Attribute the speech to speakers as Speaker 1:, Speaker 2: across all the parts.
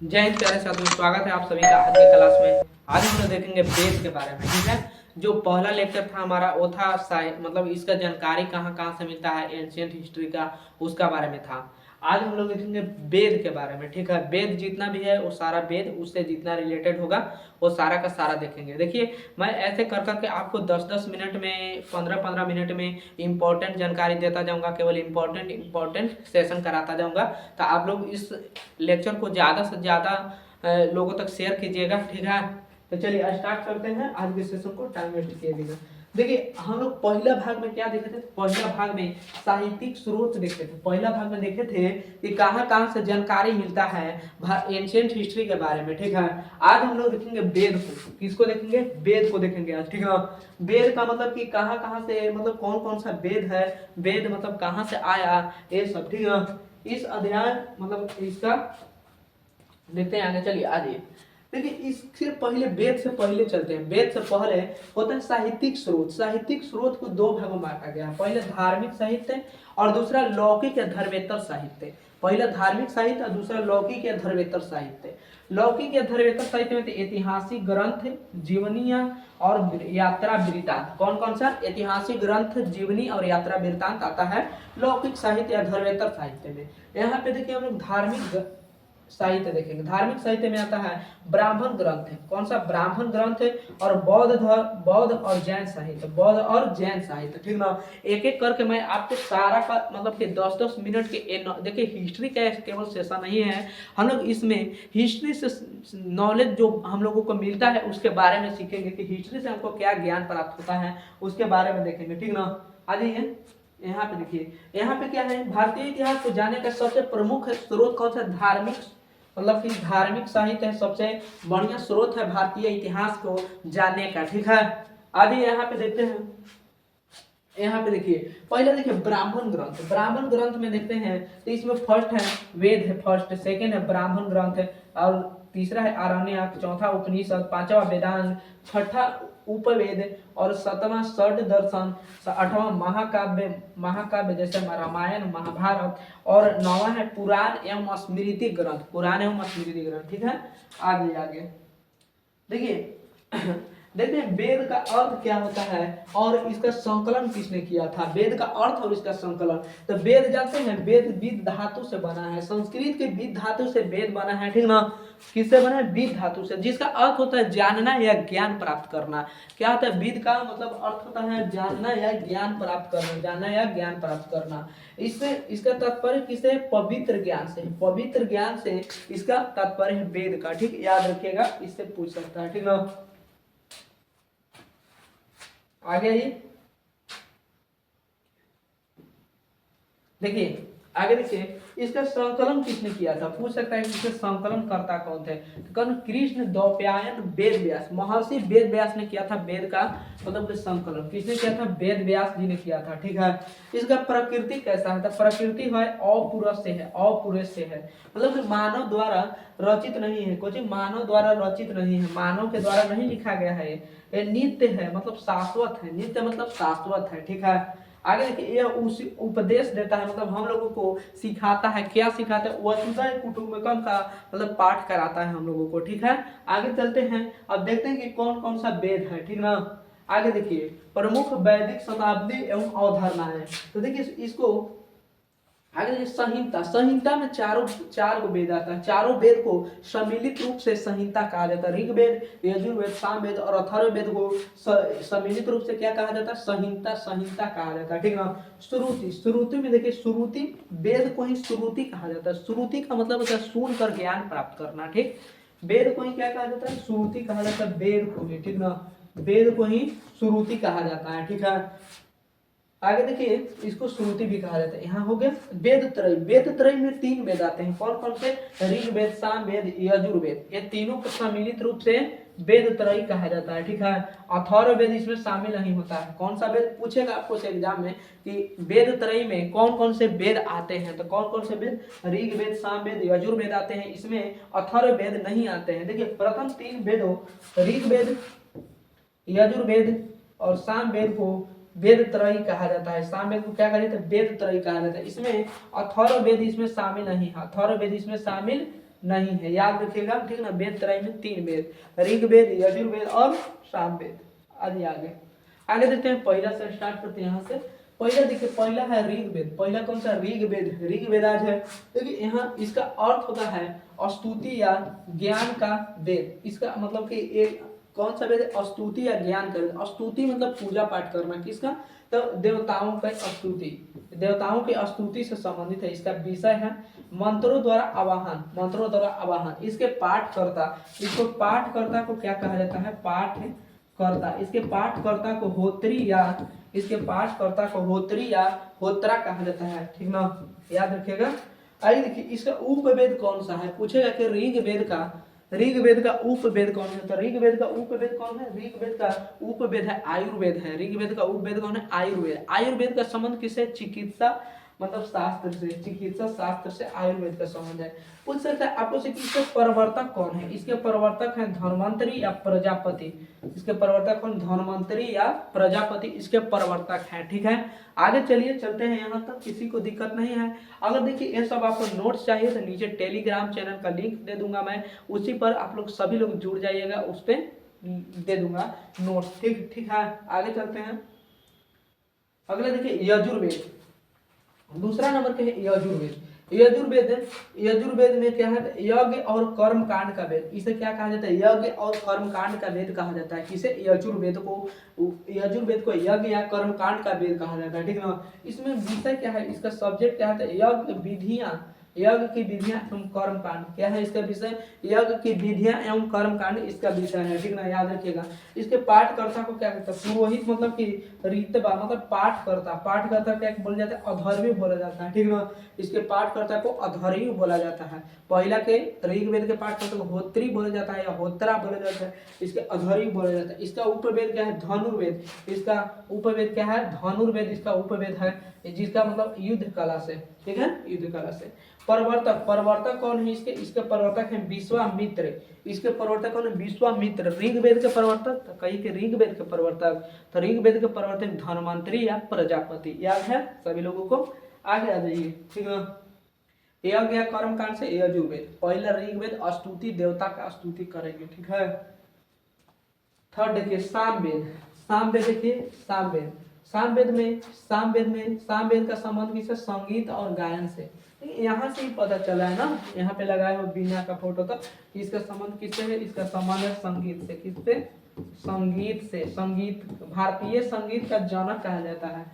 Speaker 1: जय हिंद प्यारे साथियों, स्वागत है आप सभी का आज के क्लास में। आज हम लोग देखेंगे वेद के बारे में। ठीक है, जो पहला लेक्चर था हमारा वो था मतलब इसका जानकारी कहाँ कहाँ से मिलता है, एंशियंट हिस्ट्री का, उसका बारे में था। आज हम लोग देखेंगे वेद के बारे में। ठीक है, वेद जितना भी है वो सारा वेद उससे जितना रिलेटेड होगा वो सारा का सारा देखेंगे। देखिए, मैं ऐसे कर करके आपको 10-10 मिनट में, 15-15 मिनट में इंपॉर्टेंट जानकारी देता जाऊंगा, केवल इंपॉर्टेंट सेशन कराता जाऊंगा। तो आप लोग इस लेक्चर को ज़्यादा से ज़्यादा लोगों तक शेयर कीजिएगा। ठीक है, तो चलिए स्टार्ट करते हैं आज के सेशन को, टाइम वेस्ट किए बिना। देखिए, हम लोग पहला भाग में क्या देखे थे? पहला भाग में साहित्यिक स्रोत देखे थे। पहला भाग में देखे थे कि कहाँ कहाँ से जानकारी मिलता है एंशियंट हिस्ट्री के बारे में। ठीक है, आज हम लोग देखेंगे वेद को। किसको देखेंगे? वेद को देखेंगे आज। ठीक है, वेद का मतलब कि कहाँ कहाँ से, मतलब कौन कौन सा वेद है, वेद मतलब कहाँ से आया, ये सब। ठीक है, इस अध्याय मतलब इसका देखते हैं आगे। चलिए आइए, देखिए इससे पहले, वेद से पहले चलते हैं। वेद से पहले होता है साहित्यिक स्रोत। साहित्यिक स्रोत को दो भागों में बांटा गया है, पहले धार्मिक साहित्य और दूसरा लौकिक या धर्मेतर साहित्य। पहला धार्मिक साहित्य और दूसरा लौकिक या धर्मेतर साहित्य। लौकिक या धर्मेतर साहित्य में तो ऐतिहासिक ग्रंथ, जीवनियां और यात्रा वृत्तांत। कौन कौन सा? ऐतिहासिक ग्रंथ, जीवनी और यात्रा वृत्तांत आता है लौकिक साहित्य या धर्मेतर साहित्य में। यहाँ पे देखिए हम लोग धार्मिक साहित्य देखेंगे। धार्मिक साहित्य में आता है ब्राह्मण ग्रंथ है। कौन सा? ब्राह्मण ग्रंथ है। और बौद्ध और जैन साहित्य, बौद्ध और जैन साहित्य। ठीक ना, एक एक करके मैं आपको सारा का मतलब कि 10-10 मिनट के देखिए, हिस्ट्री का केवल सेशन नहीं है, हम लोग इसमें हिस्ट्री से नॉलेज जो हम लोगों को मिलता है उसके बारे में सीखेंगे कि हिस्ट्री से हमको क्या ज्ञान प्राप्त होता है, उसके बारे में देखेंगे। ठीक ना, आ जाइए यहाँ पे। देखिए यहाँ पे क्या है, भारतीय इतिहास को जानने का सबसे प्रमुख स्रोत कौन सा? धार्मिक, मतलब कि धार्मिक साहित्य है, सबसे बढ़िया स्रोत है भारतीय इतिहास को जानने का। ठीक है, आगे यहाँ पे देखते हैं। यहाँ पे देखिए, पहले देखिए ब्राह्मण ग्रंथ। ब्राह्मण ग्रंथ में देखते हैं तो इसमें फर्स्ट है वेद है, फर्स्ट, सेकेंड है ब्राह्मण ग्रंथ है, और तीसरा है आरण्यक, चौथा उपनिषद, पांचवा वेदांत, छठा उपवेद, और सातवां षड दर्शन, आठवां महाकाव्य, महाकाव्य जैसे रामायण महाभारत, और नौवां है पुराण एवं स्मृति ग्रंथ, पुराण एवं स्मृति ग्रंथ। ठीक है, आगे आगे देखिए देखते हैं वेद का अर्थ क्या होता है और इसका संकलन किसने किया था। वेद का अर्थ और इसका संकलन। तो वेद जानते हैं, वेद विद धातु से बना है। संस्कृत के विद धातु से वेद बना है। ठीक ना, किससे बना है? विद धातु से, जिसका अर्थ होता है जानना या ज्ञान प्राप्त करना। क्या होता है? विद का मतलब अर्थ होता है जानना या ज्ञान प्राप्त करना, जानना या ज्ञान प्राप्त करना। इससे इसका तात्पर्य किसे? पवित्र ज्ञान से, पवित्र ज्ञान से इसका तात्पर्य है वेद का। ठीक, याद रखिएगा, इससे पूछ सकता है। ठीक ना, आगे आइए। देखिए आगे देखिए, इसका संकलन किसने किया था? पूछ सकता है कि इसके संकलन करता कौन थे? तो कौन? कृष्ण द्वैपायन वेद व्यास, महर्षि वेद व्यास ने किया था वेद का मतलब कि संकलन। किसने किया था? वेद व्यास जी ने किया था। ठीक है, इसका प्रकृति कैसा है? तो प्रकृति है अपुरुष से है, अपुरुष से है, मतलब मानव द्वारा रचित नहीं है। कुछ मानव द्वारा रचित नहीं है, मानव के द्वारा नहीं लिखा गया है। ये नित्य है, मतलब शाश्वत है। नित्य मतलब शाश्वत है। ठीक है, आगे देखिए, यह उसी उपदेश देता है, मतलब हम लोगों को सिखाता है। क्या सिखाता है? वसुधैव कुटुंबकम का मतलब पाठ कराता है हम लोगों को। ठीक है, आगे चलते हैं। अब देखते हैं कि कौन कौन सा वेद है। ठीक ना, आगे देखिए, प्रमुख वैदिक शताब्दी एवं अवधारणा है। तो देखिए इसको आगे देखिए, संहिता। संहिता में चार गो वेद आता है। चारों वेद को सम्मिलित रूप से संहिता कहा जाता है। ऋग्वेद, यजुर्वेद, सामवेद और अथर्ववेद को सम्मिलित रूप से क्या कहा जाता है? संहिता, संहिता कहा जाता है। ठीक ना, श्रुति। श्रुति में देखिए, श्रुति वेद को ही श्रुति कहा जाता है। श्रुति का मतलब होता है सुन कर ज्ञान प्राप्त करना। ठीक, वेद को ही क्या कहा जाता है? श्रुति कहा जाता है, वेद को ही। ठीक ना, वेद को ही श्रुति कहा जाता है। ठीक है, आगे देखिए, इसको श्रुति भी कहा जाता है। यहाँ हो गया वेद त्रय। वेद त्रय में 3 वेद आते हैं। कौन कौन से? ऋग्वेद, सामवेद, यजुर्वेद। ये तीनों को सम्मिलित रूप से वेद त्रय कहा जाता है। ठीक है, अथर्ववेद इसमें शामिल नहीं होता है। कौन सा वेद? पूछेगा आपको एग्जाम में कि वेद त्रय में कौन कौन से वेद आते हैं। तो कौन कौन से वेद? ऋग्वेद, सामवेद, यजुर्वेद आते हैं। इसमें अथर्ववेद नहीं आते हैं। देखिए, प्रथम 3 वेदों ऋग्वेद, यजुर्वेद और सामवेद को वेद त्रयी कहा जाता है। सामवेद को क्या कहा? वेद त्रयी कहा जाता है। इसमें अथर्ववेद इसमें शामिल नहीं है, अथर्ववेद इसमें शामिल नहीं है, याद रखिएगा, ठीक ना। वेद त्रय में 3 वेद, ऋग्वेद, यजुर्वेद और सामवेद। आगे आगे आगे देखते हैं, पहला से स्टार्ट करते हैं यहाँ से। पहला देखिए, पहला है ऋग्वेद। पहला कौन सा? ऋग्वेद। ऋग्वेद आज है, देखिए यहाँ इसका अर्थ होता है स्तुति या ज्ञान का वेद। इसका मतलब कि एक कौन सा वेद है? स्तुति या ज्ञान का वेद। स्तुति मतलब पूजा पाठ करना, किसका? तो देवताओं का स्तुति, देवताओं की स्तुति से संबंधित है। इसका विषय है मंत्रों द्वारा आवाहन, मंत्रों द्वारा आवाहन। इसके पाठकर्ता, इसको पाठकर्ता को क्या कहा जाता है? पाठकर्ता। इसके पाठकर्ता को होत्री या इसके पाठकर्ता को होत्री या होत्रा कहा जाता है, ठीक ना, याद रखिएगा। आइए देखिए, इसका उपवेद कौन सा है? पूछेगा कि ऋग्वेद का उपवेद कौन है? तो ऋग्वेद का उपवेद कौन है? ऋग्वेद का उपवेद है आयुर्वेद है। ऋग्वेद का उपवेद कौन है? आयुर्वेद। आयुर्वेद का संबंध किससे? चिकित्सा मतलब शास्त्र से, चिकित्सा शास्त्र से आयुर्वेद का संबंध है। पूछ सकता है आपको से कि इसके प्रवर्तक कौन है? इसके प्रवर्तक हैं धन्वंतरी या प्रजापति। इसके प्रवर्तक कौन? धन्वंतरी या प्रजापति इसके प्रवर्तक हैं, ठीक है। आगे चलिए, चलते हैं, यहाँ तक किसी को दिक्कत नहीं है। अगर देखिए ये सब आपको नोट्स चाहिए तो नीचे टेलीग्राम चैनल का लिंक दे दूंगा मैं, उसी पर आप लोग सभी लोग जुड़ जाइएगा, उस पर दे दूंगा नोट्स, ठीक ठीक है। आगे चलते हैं, अगला देखिए यजुर्वेद। दूसरा नंबर पे है यजुर्वेद। यजुर्वेद में क्या है? यज्ञ और कर्म कांड का वेद। इसे क्या कहा जाता है? यज्ञ और कर्म कांड का वेद कहा जाता है। किसे? यजुर्वेद को। यजुर्वेद को यज्ञ या कर्म कांड का वेद कहा जाता है, ठीक ना। इसमें विषय क्या है? इसका सब्जेक्ट क्या है? यज्ञ विधियां, यज्ञ की विधियां एवं कर्म कांड। क्या है इसका विषय? यज्ञ की विधियां एवं कर्म कांड इसका विषय है, ठीक ना, याद रखिएगा। इसके पाठकर्ता को क्या कहते हैं? पुरोहित मतलब कि रीतबा मतलब पाठकर्ता। पाठकर्ता क्या बोला जाता है? अधर्वी बोला जाता है, ठीक ना। इसके पाठकर्ता को अधर्वी बोला जाता है। पहला के ऋग्वेद के पाठकर्ता को होत्री बोला जाता है या होत्रा बोला जाता है, इसके अधर्वी बोला जाता है। इसका उपवेद क्या है? धनुर्वेद। इसका उपवेद क्या है? धनुर्वेद इसका उपवेद है, जिसका मतलब युद्ध कला से, ठीक है, युद्ध कला से। प्रवर्तक कौन है इसके? इसके प्रवर्तक है विश्वामित्र। इसके प्रवर्तक कौन है? विश्वामित्र। ऋग्वेद के प्रवर्तक, तो कहीं के ऋग्वेद के प्रवर्तक, तो ऋग्वेद के प्रवर्तक धन्वंतरी या प्रजापति, याद है सभी लोगों को। आगे आ जाइए, ठीक है। यज्ञ या कर्म कांड से यजुर्वेद। पहला ऋग्वेद स्तुति, देवता का स्तुति करेंगे, ठीक है। थर्ड देखिए सामवेद। सामवेद देखिए, सामवेद का संबंध किससे? संगीत और गायन से। यहाँ से ही पता चला है ना, यहाँ पे लगाया हुआ बीना का फोटो था। इसका संबंध किससे है? इसका संबंध है संगीत से। किससे? संगीत से। संगीत, भारतीय संगीत का जनक कहा जाता है।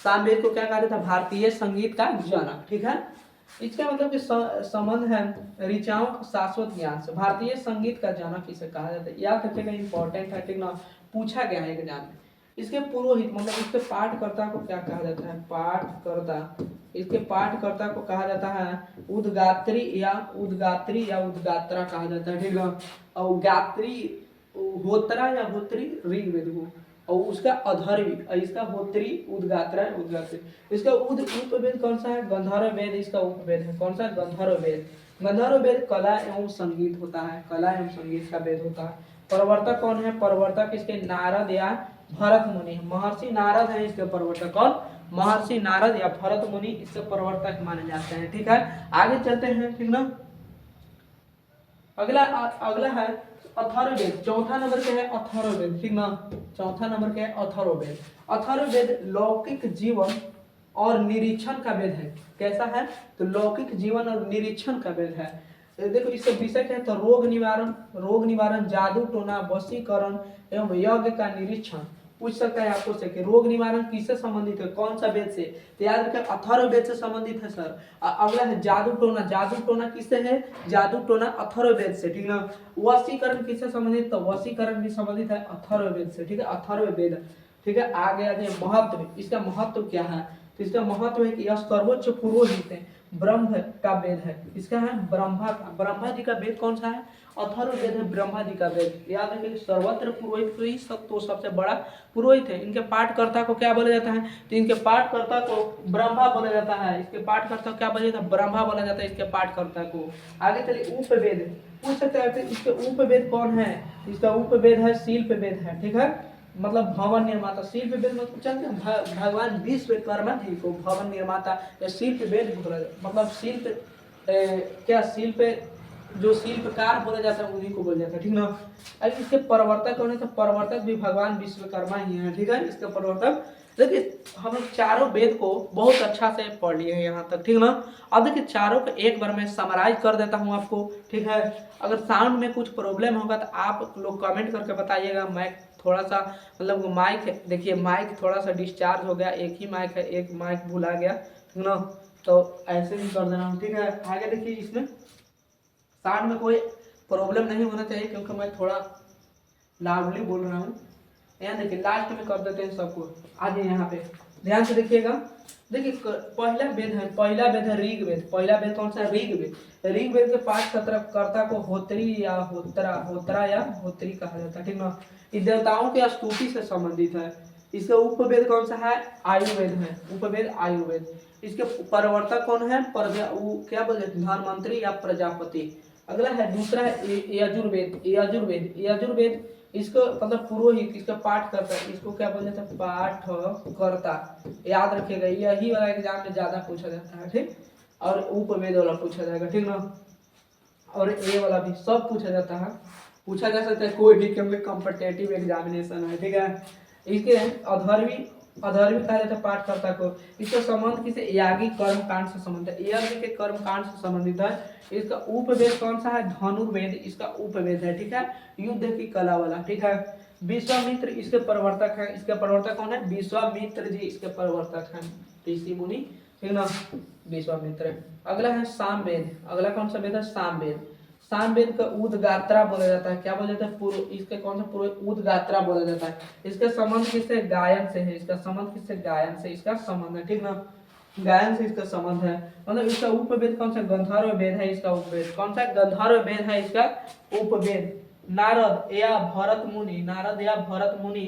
Speaker 1: सामवेद को क्या कहा जाता है? भारतीय संगीत का जनक, ठीक है। इसका मतलब कि संबंध है ऋचाओं शाश्वत ज्ञान से। भारतीय संगीत का जनक इसे कहा जाता है, याद रखिएगा, इंपॉर्टेंट है, ठीक ना, पूछा गया है एग्जाम में। इसके पुरोहित मतलब इसके पाठकर्ता को क्या कहा जाता है? पाठकर्ता। इसके पाठकर्ता को कहा जाता है उद्गात्री या उद्गात्रा कहा जाता है, ठीक है। और गात्री, होत्रा या होत्री ऋग्वेद को, और उसका अधर्वी, इसका होत्री उद्गात्रा उद्गात्री। इसका उपवेद कौन सा है? गंधर्व वेद इसका उपवेद है। कौन सा? गंधर्व वेद। गंधर्व वेद कला एवं संगीत होता है, कला एवं संगीत का वेद होता है। प्रवर्तक कौन है? प्रवर्तक इसके नारद या भरत मुनि, महर्षि नारद है इसके प्रवर्तक। कौन? महर्षि नारद या भरत मुनि इसके प्रवर्तक माने जाते हैं, ठीक है। आगे चलते हैं, ठीक ना। अगला है अथर्ववेद। चौथा नंबर पे है अथर्ववेद, ठीक ना। चौथा नंबर पे है अथर्ववेद। अथर्ववेद लौकिक जीवन और निरीक्षण का वेद है। कैसा है? तो लौकिक जीवन और निरीक्षण का वेद है। देखो इसका विषय क्या है? तो रोग निवारण, जादू टोना, वशीकरण एवं यज्ञ का निरीक्षण। पूछ सकता है आपको से कि रोग निवारण किससे संबंधित है? कौन सा वेद से? तो याद रखें अथर्ववेद से संबंधित है सर। अगला है जादू टोना किससे है? जादू टोना अथर्ववेद से, ठीक है। वशीकरण किससे संबंधित? तो वशीकरण भी संबंधित है अथर्ववेद से, ठीक है, अथर्ववेद, ठीक है। आगे आते हैं महत्व। इसका महत्व क्या है? तो इसका महत्व है कि यह सर्वोच्च पुरोहित है, ब्रह्म का वेद है। इसका है ब्रह्मा जी का वेद कौन सा है? अथर्ववेद है, ब्रह्मा जी का वेद। याद रखिए सर्वत्र पुरोहित को ही तो सबसे बड़ा पुरोहित है। इनके पाठकर्ता को क्या बोला जाता है? तो इनके पाठकर्ता को ब्रह्मा बोला जाता है। इसके पाठकर्ता को क्या बोला जाता है? ब्रह्मा बोला जाता है इसके पाठकर्ता को। आगे चलिए उपवेद। पूछ सकते हैं इसके उपवेद कौन है? इसका उपवेद है शिल्पवेद है, ठीक है, मतलब भवन निर्माता। शिल्प वेद मतलब चलते हैं भगवान विश्वकर्मा जी को भवन निर्माता या शिल्प वेद मतलब शिल्प क्या शिल्प जो शिल्पकार बोला जाता है उन्हीं को बोला जाता है, ठीक ना। अब इसके प्रवर्तक कौन है, तो प्रवर्तक भी भगवान विश्वकर्मा ही है, ठीक है। इसके प्रवर्तक देखिए हम लोग चारों वेद को बहुत अच्छा से पढ़ लिए हैं यहाँ तक, ठीक ना। अब देखिए चारों को एक बार मैं समराइज कर देता हूँ आपको, ठीक है। अगर साउंड में कुछ प्रॉब्लम होगा तो आप लोग कमेंट करके बताइएगा। मैं थोड़ा सा मतलब माइक देखिए, माइक थोड़ा सा डिस्चार्ज हो गया, एक ही माइक है, एक माइक भुला गया, ठीक ना। तो ऐसे ही कर देना, ठीक है। आगे देखिए इसमें साउंड में कोई प्रॉब्लम नहीं होना चाहिए, क्योंकि मैं थोड़ा लाउडली बोल रहा हूँ। यहाँ देखिए लास्ट में कर देते हैं सबको। आगे यहाँ पे ध्यान से देखिएगा। देखिए पहला वेद है ऋग्वेद। पहला वेद कौन सा है, ऋग्वेद। ऋग्वेद के 5 कर्ता को होत्री या होत्रा या होत्री कहा जाता है, ठीक ना। ये देवताओं के स्तुति से संबंधित है। इसका उपवेद कौन सा है, आयुर्वेद है, उपवेद आयुर्वेद। इसके प्रवर्तक कौन है, क्या बोलते हैं, धनवंतरी या प्रजापति। अगला है दूसरा है यजुर्वेद। यजुर्वेद यजुर्वेद इसको मतलब पुरोहित, इसका पाठ करता है, इसको क्या बोलते हैं, पाठ करता। याद रखिएगा, यही वाला एग्जाम में ज्यादा पूछा जाता है, ठीक। और उपवेद वाला पूछा जाएगा, ठीक ना। और ये वाला भी सब पूछा जाता है, पूछा जा सकता है कोई भी, क्योंकि कॉम्पिटेटिव एग्जामिनेशन है, ठीक है। इसके अधर्वी अधर्वी कहा जाता है पाठकर्ता को। इसका संबंध किसे, यागी कर्म कांड से संबंधित है, यज्ञ के कर्म कांड से संबंधित है। इसका उपवेद कौन सा है, धनुर्वेद इसका उपवेद है, ठीक है। युद्ध की कला वाला, ठीक है। विश्वामित्र इसके प्रवर्तक है। इसके प्रवर्तक कौन है, विश्वामित्र जी इसके प्रवर्तक है, ऋषि मुनि, ठीक ना, विश्वामित्र। अगला है सामवेद। अगला कौन सा वेद है, सामवेद। सामवेद का उदगात्रा बोला जाता है, क्या बोला जाता है, पूर्व इसके कौन सा पूर्व उदगात्रा बोला जाता है। इसका संबंध किससे, गायन से है। इसका संबंध किससे, गायन से इसका संबंध है, ठीक ना। गायन से इसका संबंध है। मतलब इसका उपवेद कौन सा, गंधर्व वेद है। इसका उपवेद कौन सा, गंधर्व वेद है इसका उपवेद। नारद या भरत मुनि, नारद या भरत मुनि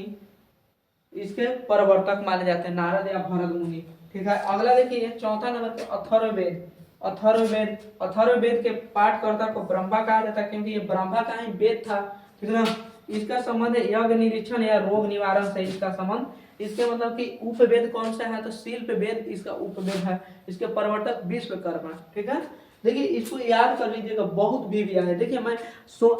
Speaker 1: इसके प्रवर्तक माने जाते हैं, नारद या भरत मुनि, ठीक है। अगला देखिए चौथा नंबर पे अथर्ववेद। अथर्ववेद, अथर्ववेद के पाठकर्ता को ब्रह्मा कहा जाता है, क्योंकि ये ब्रह्मा का ही वेद था, ठीक ना। इसका संबंध है यज्ञ निरीक्षण या रोग निवारण से इसका संबंध। इसके मतलब कि उपवेद कौन सा है, तो शिल्प वेद इसका उपवेद है। इसके प्रवर्तक विश्वकर्मा, ठीक है। देखिए इसको याद कर लीजिएगा, बहुत भी है। देखिए मैं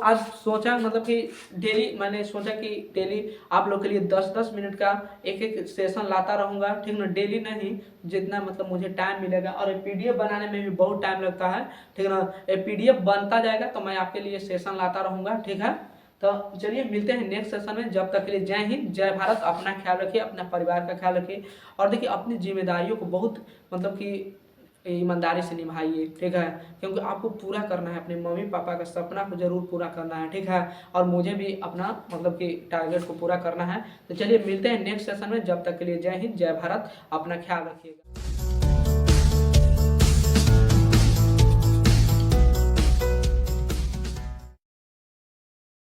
Speaker 1: आज सोचा मतलब कि डेली मैंने सोचा कि डेली आप लोग के लिए 10-10 मिनट का एक एक सेशन लाता रहूँगा, ठीक ना। डेली नहीं, जितना मतलब मुझे टाइम मिलेगा। और ये पीडीएफ बनाने में भी बहुत टाइम लगता है, ठीक ना। ये पीडीएफ बनता जाएगा तो मैं आपके लिए सेशन लाता रहूँगा, ठीक है। तो चलिए मिलते हैं नेक्स्ट सेशन में। जब तक के लिए जय हिंद, जय भारत। अपना ख्याल रखिए, अपना परिवार का ख्याल रखिए। और देखिए अपनी जिम्मेदारियों को बहुत मतलब कि ईमानदारी से निभाइए, ठीक है। क्योंकि आपको पूरा करना है, अपने मम्मी पापा का सपना को जरूर पूरा करना है, ठीक है। और मुझे भी अपना मतलब कि टारगेट को पूरा करना है। तो चलिए मिलते हैं नेक्स्ट सेशन में। जब तक के लिए जय हिंद, जय भारत। अपना ख्याल रखिएगा।